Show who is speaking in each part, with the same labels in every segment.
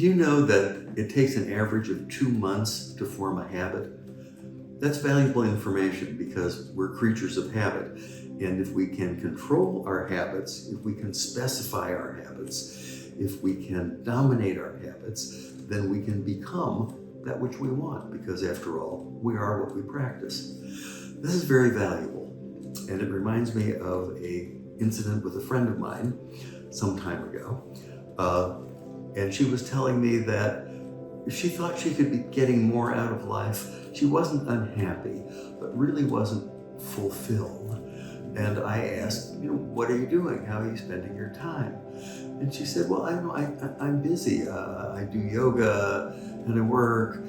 Speaker 1: you know that it takes an average of 2 months to form a habit? That's valuable information because we're creatures of habit. And if we can control our habits, if we can specify our habits, if we can dominate our habits, then we can become that which we want, because after all, we are what we practice. This is very valuable, and it reminds me of an incident with a friend of mine some time ago. And she was telling me that she thought she could be getting more out of life. She wasn't unhappy, but really wasn't fulfilled. And I asked, what are you doing? How are you spending your time? And she said, well, I'm busy. I do yoga and I work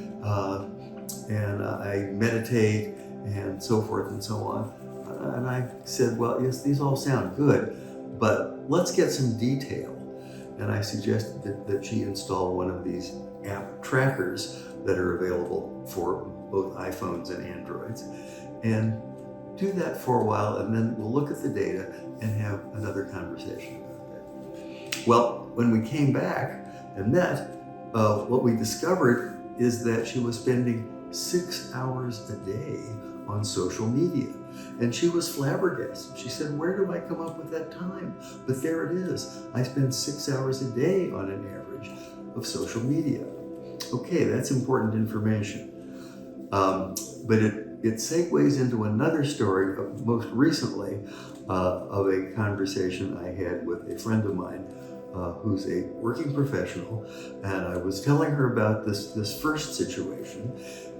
Speaker 1: and I meditate and so forth and so on. And I said, well, yes, these all sound good, but let's get some detail. And I suggested that she install one of these app trackers that are available for both iPhones and Androids, and do that for a while, and then we'll look at the data and have another conversation about that. Well, when we came back and met, what we discovered is that she was spending 6 hours a day on social media. And she was flabbergasted. She said, where do I come up with that time? But there it is. I spend 6 hours a day on an average of social media. Okay, that's important information. But it segues into another story, most recently, of a conversation I had with a friend of mine who's a working professional, and I was telling her about this first situation,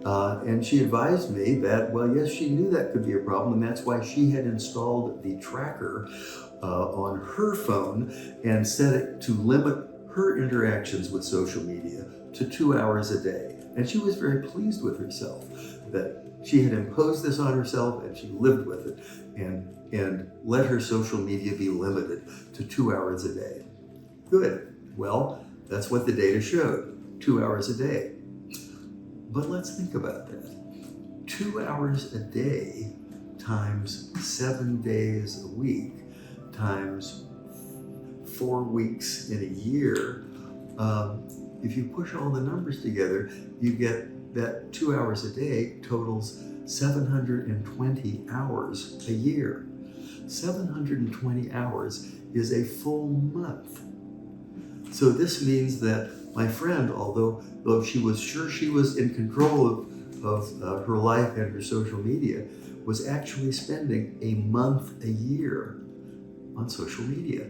Speaker 1: and she advised me that, well, yes, she knew that could be a problem, and that's why she had installed the tracker on her phone and set it to limit her interactions with social media to 2 hours a day. And she was very pleased with herself that she had imposed this on herself and she lived with it and let her social media be limited to 2 hours a day. Good. Well, that's what the data showed, 2 hours a day. But let's think about that. 2 hours a day times 7 days a week times 4 weeks in a year. If you push all the numbers together, you get that 2 hours a day totals 720 hours a year. 720 hours is a full month. So this means that my friend, although she was sure she was in control of her life and her social media, was actually spending a month a year on social media.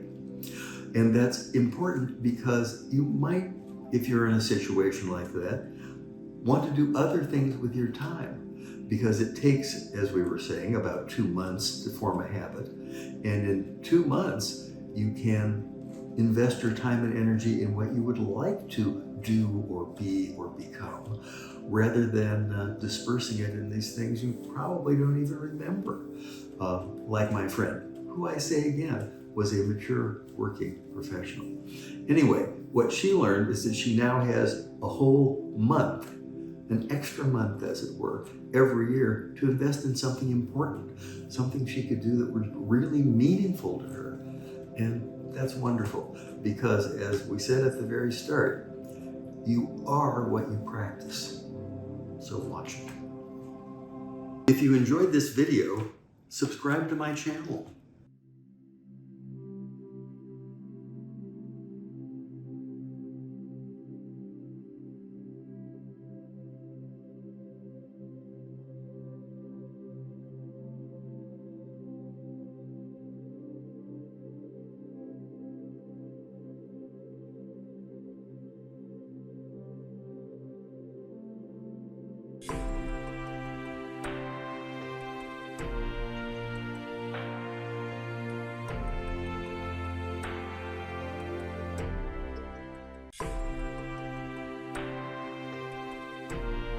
Speaker 1: And that's important because you might, if you're in a situation like that, want to do other things with your time, because it takes, as we were saying, about 2 months to form a habit. And in 2 months, you can invest your time and energy in what you would like to do or be or become, rather than dispersing it in these things you probably don't even remember. Like my friend, who I say again, was a mature working professional. Anyway, what she learned is that she now has a whole month, an extra month as it were, every year to invest in something important, something she could do that was really meaningful to her. And that's wonderful, because as we said at the very start, you are what you practice. So watch it. If you enjoyed this video, subscribe to my channel.